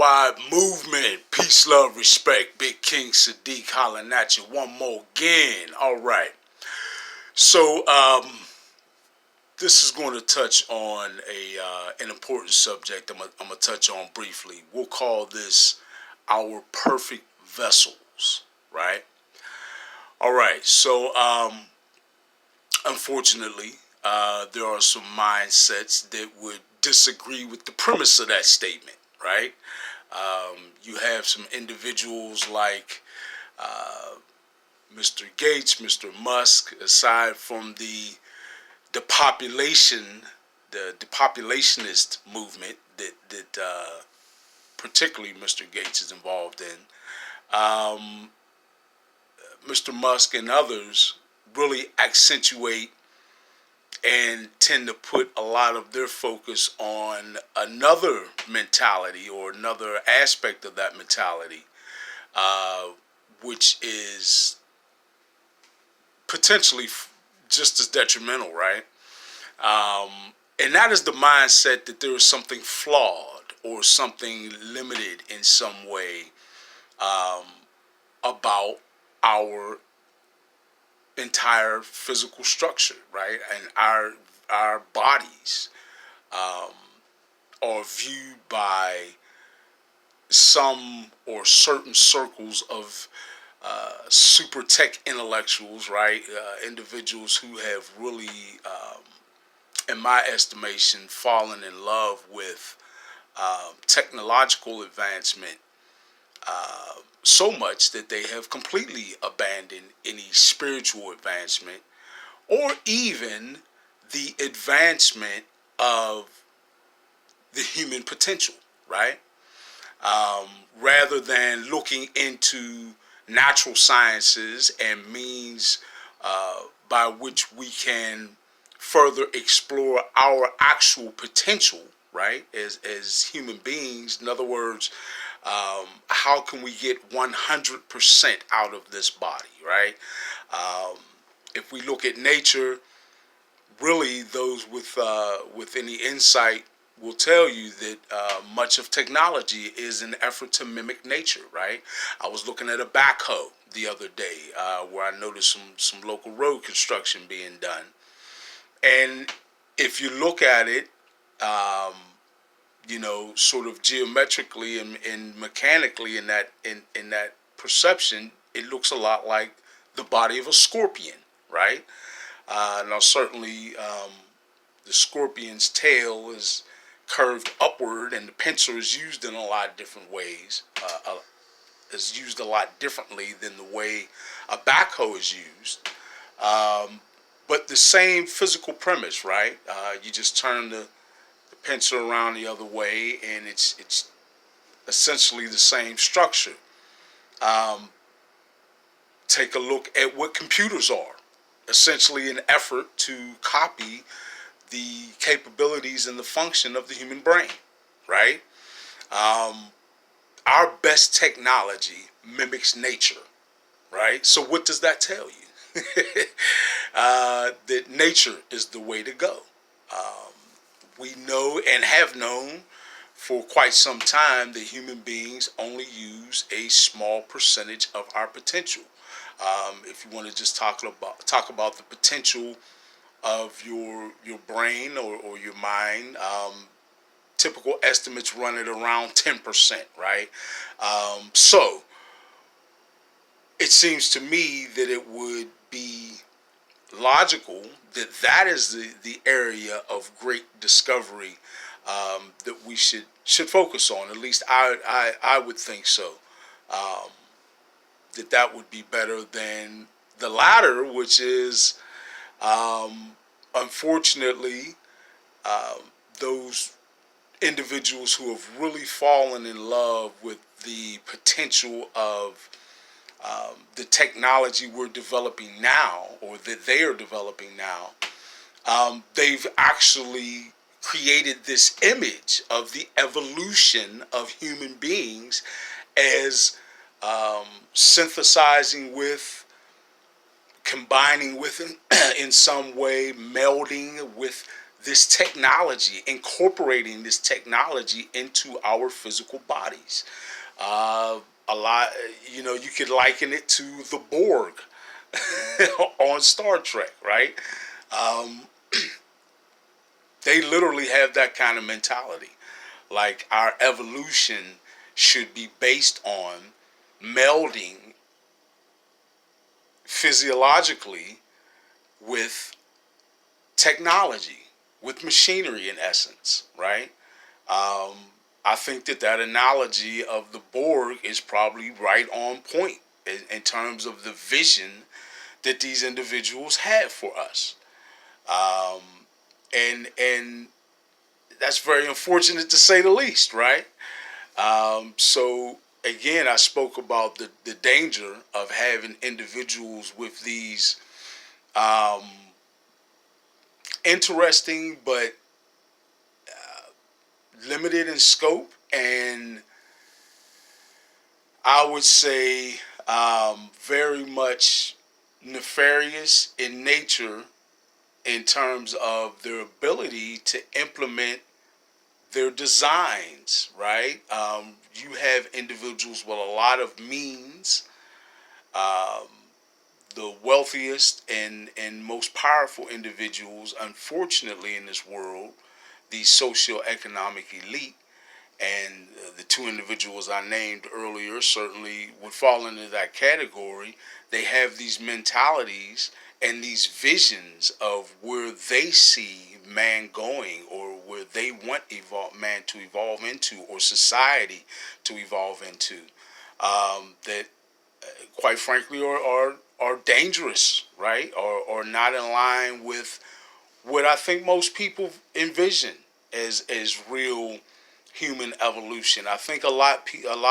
worldwide movement. Peace, love, respect. Big King Sadiq hollering at you one more again. All right. So this is going to touch on an important subject. I'm gonna touch on briefly. We'll call this our perfect vessels. Right. All right. So unfortunately, there are some mindsets that would disagree with the premise of that statement, right? You have some individuals like Mr. Gates, Mr. Musk, aside from the population, the populationist movement that particularly Mr. Gates is involved in. Mr. Musk and others really accentuate and tend to put a lot of their focus on another mentality or another aspect of that mentality, which is potentially just as detrimental, right? And that is the mindset that there is something flawed or something limited in some way about our entire physical structure, right? And our bodies are viewed by some or certain circles of super tech intellectuals, right? Individuals who have really, in my estimation, fallen in love with technological advancement so much that they have completely abandoned any spiritual advancement or even the advancement of the human potential, right? Rather than looking into natural sciences and means by which we can further explore our actual potential, right, as human beings. In other words, how can we get 100% out of this body, right? If we look at nature, really those with any insight will tell you that much of technology is an effort to mimic nature, right? I was looking at a backhoe the other day where I noticed some local road construction being done. And if you look at it, sort of geometrically and mechanically in that perception, it looks a lot like the body of a scorpion, right? Now certainly the scorpion's tail is curved upward, and the pincer is used in a lot of different ways. Is used a lot differently than the way a backhoe is used. But the same physical premise, right? You just turn the pincer around the other way, and it's essentially the same structure. Take a look at what computers are. Essentially an effort to copy the capabilities and the function of the human brain, right? Our best technology mimics nature, right? So what does that tell you? That nature is the way to go. We know and have known for quite some time that human beings only use a small percentage of our potential. If you want to just talk about the potential of your brain or your mind, typical estimates run at around 10%, right? So it seems to me that it would be logical that is the area of great discovery that we should focus on. At least I would think so. That would be better than the latter, which is unfortunately those individuals who have really fallen in love with the potential of the technology we're developing now, or that they are developing now. They've actually created this image of the evolution of human beings as synthesizing with, combining with, in some way, melding with this technology, incorporating this technology into our physical bodies. A lot, you could liken it to the Borg on Star Trek, right? Um, they literally have that kind of mentality. Like our evolution should be based on melding physiologically with technology, with machinery in essence, right? Um, I think that analogy of the Borg is probably right on point in terms of the vision that these individuals have for us. Um, and that's very unfortunate to say the least, right? So again, I spoke about the danger of having individuals with these um, interesting but limited in scope, and I would say very much nefarious in nature in terms of their ability to implement their designs, right? You have individuals with a lot of means, um, the wealthiest and most powerful individuals, unfortunately, in this world, the socioeconomic elite, and the two individuals I named earlier certainly would fall into that category. They have these mentalities and these visions of where they see man going, or where they want man to evolve into, or society to evolve into, that quite frankly are dangerous, right? Or not in line with what I think most people envision as real human evolution. I think a lot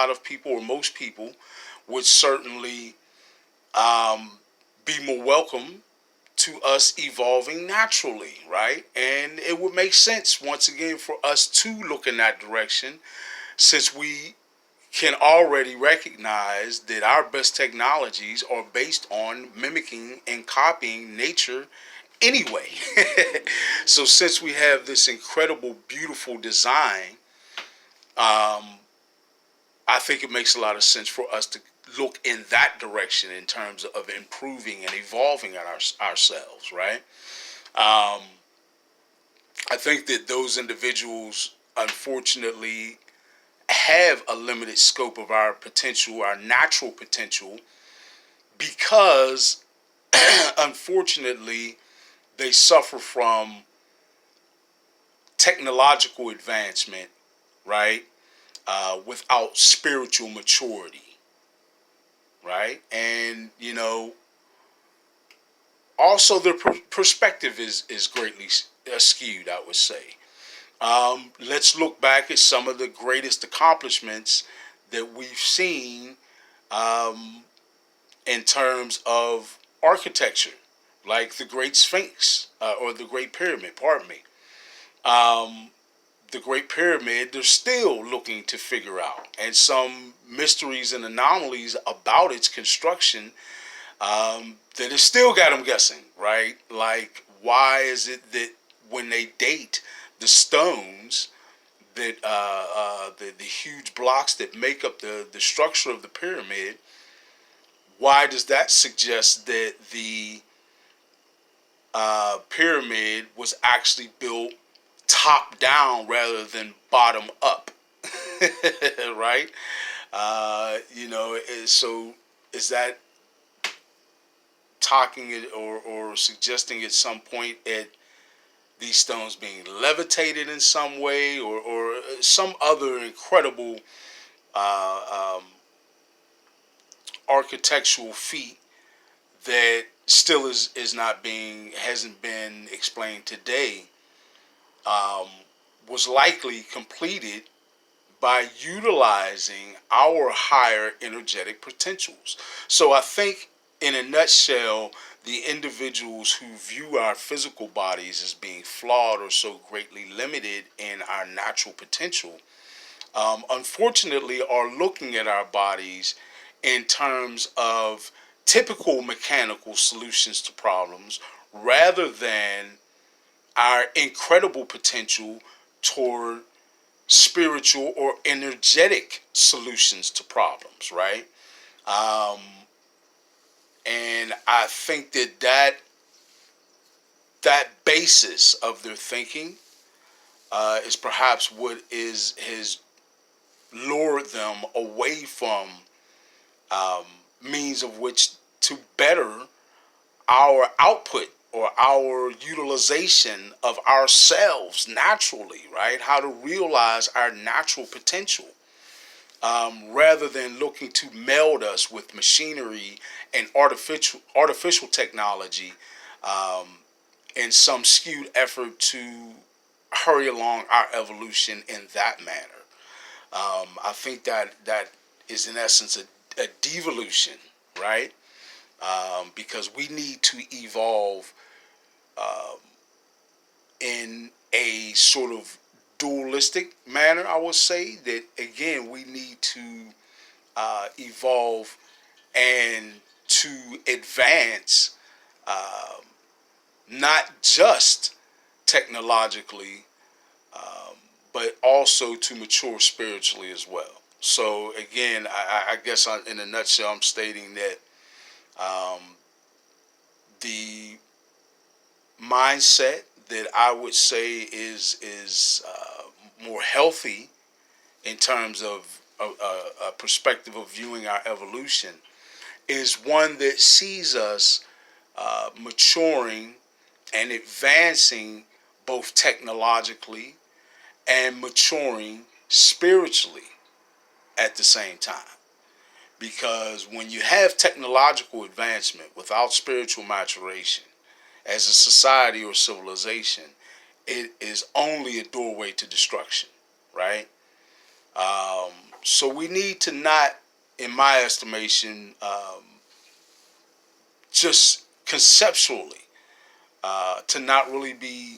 of people, or most people, would certainly um, be more welcome to us evolving naturally, right? And it would make sense once again for us to look in that direction, since we can already recognize that our best technologies are based on mimicking and copying nature anyway. So since we have this incredible, beautiful design, um, I think it makes a lot of sense for us to look in that direction in terms of improving and evolving ourselves, right? Um, I think that those individuals, unfortunately, have a limited scope of our potential, our natural potential, because unfortunately they suffer from technological advancement, right? Without spiritual maturity, right? And also their perspective is greatly skewed, I would say. Let's look back at some of the greatest accomplishments that we've seen um, in terms of architecture, like the Great Sphinx, or the Great Pyramid, pardon me. Um, the Great Pyramid, they're still looking to figure out, and some mysteries and anomalies about its construction that has still got them guessing, right? Like, why is it that when they date the stones, that the huge blocks that make up the structure of the pyramid, why does that suggest that the pyramid was actually built top down rather than bottom up? Right? So is that talking it, or suggesting at some point at these stones being levitated in some way, or some other incredible uh, um, architectural feat that still is not being hasn't been explained today, um, was likely completed by utilizing our higher energetic potentials. So I think, in a nutshell, the individuals who view our physical bodies as being flawed or so greatly limited in our natural potential, unfortunately, are looking at our bodies in terms of typical mechanical solutions to problems, rather than our incredible potential toward spiritual or energetic solutions to problems, right? Um, and I think that basis of their thinking is perhaps what is has lured them away from um, means of which to better our output or our utilization of ourselves naturally, right? How to realize our natural potential, rather than looking to meld us with machinery and artificial technology, um, in some skewed effort to hurry along our evolution in that manner. I think that is in essence a devolution, right? Because we need to evolve um, in a sort of dualistic manner. I would say that again, we need to evolve and to advance, um, not just technologically, um, but also to mature spiritually as well. So again, I guess in a nutshell, I'm stating that um, the mindset that I would say is more healthy in terms of a perspective of viewing our evolution is one that sees us maturing and advancing both technologically and maturing spiritually at the same time. Because when you have technological advancement without spiritual maturation, as a society or civilization, it is only a doorway to destruction, right? Um, so we need to not, in my estimation, just conceptually, to not really be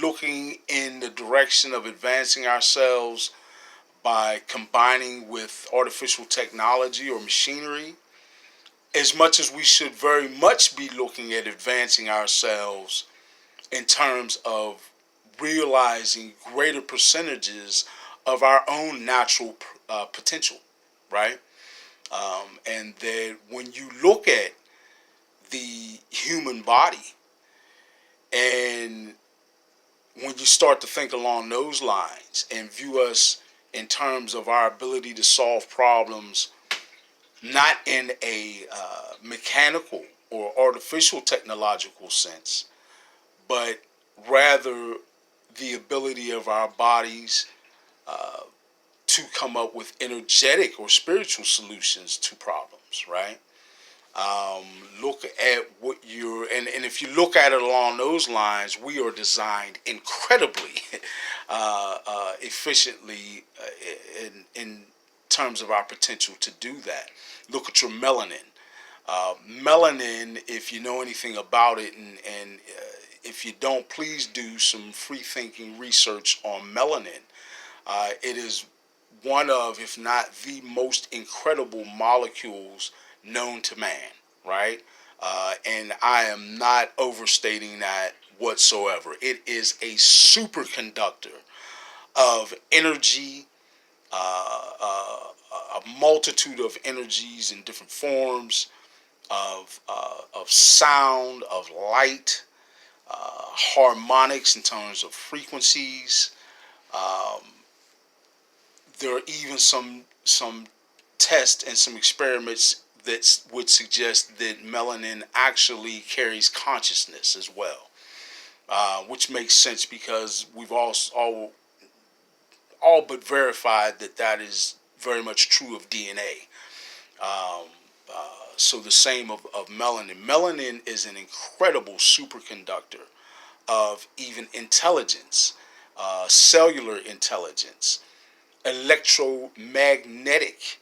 looking in the direction of advancing ourselves by combining with artificial technology or machinery, as much as we should very much be looking at advancing ourselves in terms of realizing greater percentages of our own natural potential, right? And that when you look at the human body and when you start to think along those lines and view us in terms of our ability to solve problems, not in a mechanical or artificial technological sense, but rather the ability of our bodies uh, to come up with energetic or spiritual solutions to problems, right? Um, Look at what and if you look at it along those lines, we are designed incredibly efficiently in terms of our potential to do that. Look at your melanin. Melanin, if you know anything about it, and if you don't, please do some free thinking research on melanin. It is one of, if not the most incredible molecules known to man, right? And I am not overstating that whatsoever. It is a superconductor of energy, a multitude of energies in different forms, of sound, of light, harmonics in terms of frequencies. Um, there are even some tests and some experiments that would suggest that melanin actually carries consciousness as well, which makes sense because we've all but verified that that is very much true of DNA. Um, so the same of melanin. Melanin is an incredible superconductor of even intelligence, cellular intelligence, electromagnetic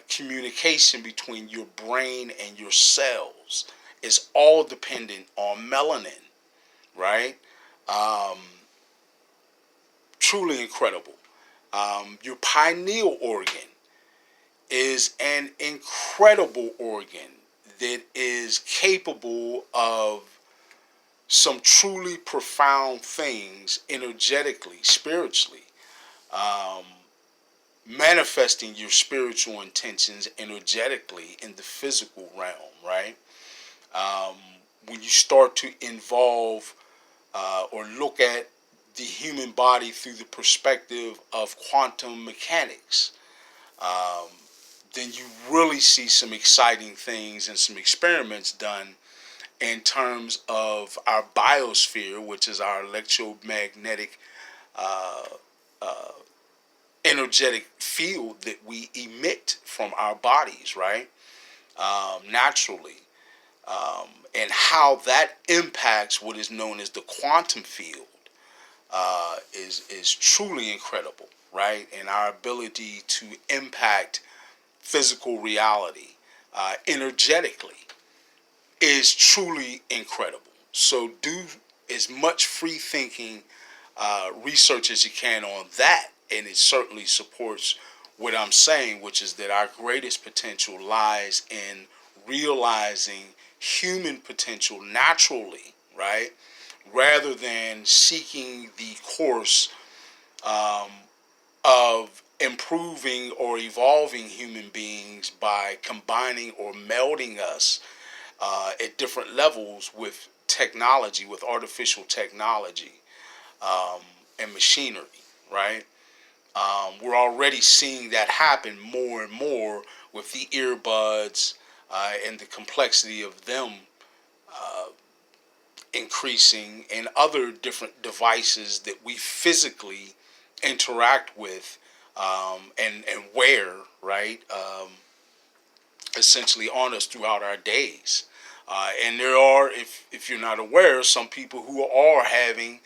communication between your brain and your cells is all dependent on melanin, right? Um, Truly incredible. Your pineal organ is an incredible organ that is capable of some truly profound things energetically, spiritually, um, manifesting your spiritual intentions energetically in the physical realm, right? Um, when you start to involve or look at the human body through the perspective of quantum mechanics, um, then you really see some exciting things and some experiments done in terms of our biosphere, which is our electromagnetic uh, uh, energetic field that we emit from our bodies, right? Naturally. And how that impacts what is known as the quantum field is truly incredible, right? And our ability to impact physical reality energetically is truly incredible. So do as much free thinking research as you can on that, and it certainly supports what I'm saying, which is that our greatest potential lies in realizing human potential naturally, right? Rather than seeking the course um, of improving or evolving human beings by combining or melding us at different levels with technology, with artificial technology um, and machinery, right? We're already seeing that happen more and more with the earbuds and the complexity of them uh, increasing, and other different devices that we physically interact with and wear, right? Essentially on us throughout our days. And there are, if you're not aware, some people who are having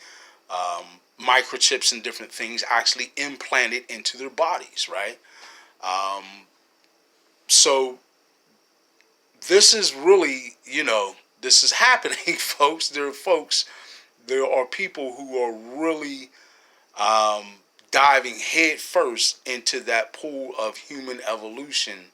um, microchips and different things actually implanted into their bodies, right? Um, so this is really, this is happening, folks. There are people who are really um, diving head first into that pool of human evolution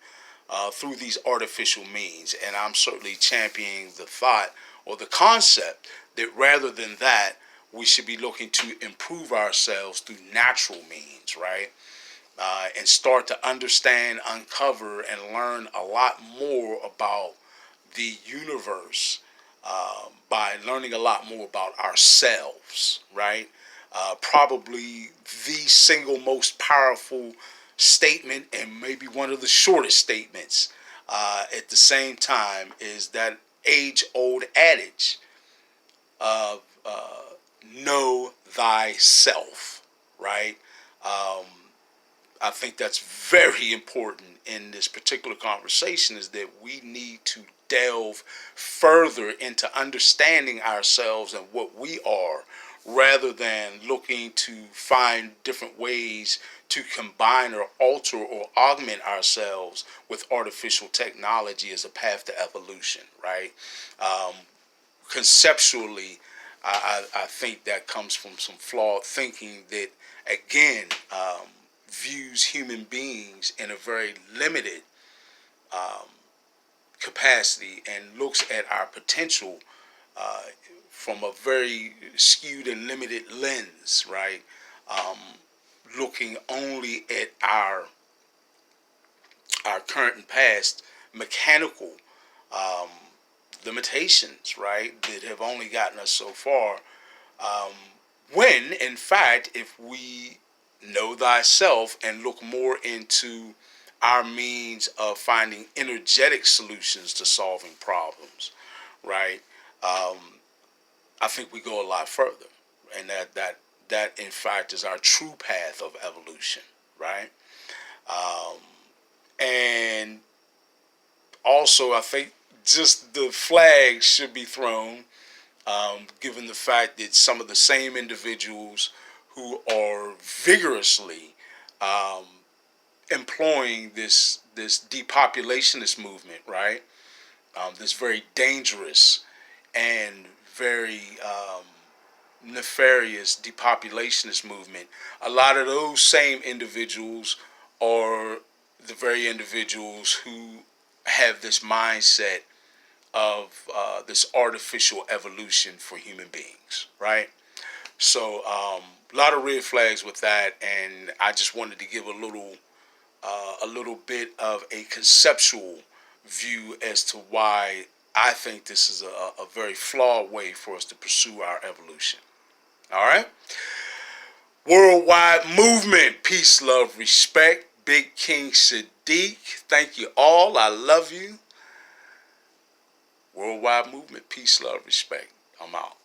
through these artificial means. And I'm certainly championing the thought or the concept that rather than that, we should be looking to improve ourselves through natural means, right? And start to understand, uncover, and learn a lot more about the universe by learning a lot more about ourselves, right? Probably the single most powerful statement, and maybe one of the shortest statements at the same time, is that age-old adage of know thyself, right? Um, I think that's very important in this particular conversation, is that we need to delve further into understanding ourselves and what we are, rather than looking to find different ways to combine or alter or augment ourselves with artificial technology as a path to evolution, right? Um, Conceptually, I think that comes from some flawed thinking that, again, views human beings in a very limited um, capacity and looks at our potential uh, from a very skewed and limited lens, right? Um, Looking only at our current and past mechanical um, limitations, right, that have only gotten us so far. Um, when, in fact, if we know thyself and look more into our means of finding energetic solutions to solving problems, right, um, I think we go a lot further, and that in fact is our true path of evolution, right? Um, and also, I think just the flag should be thrown, given the fact that some of the same individuals who are vigorously um, employing this depopulationist movement, right? This very dangerous and very nefarious depopulationist movement. A lot of those same individuals are the very individuals who have this mindset this artificial evolution for human beings, right? So a lot of red flags with that, and I just wanted to give a little bit of a conceptual view as to why I think this is a very flawed way for us to pursue our evolution. All right? Worldwide movement, peace, love, respect. Big King Sadiq, thank you all. I love you. Worldwide movement, peace, love, respect. I'm out.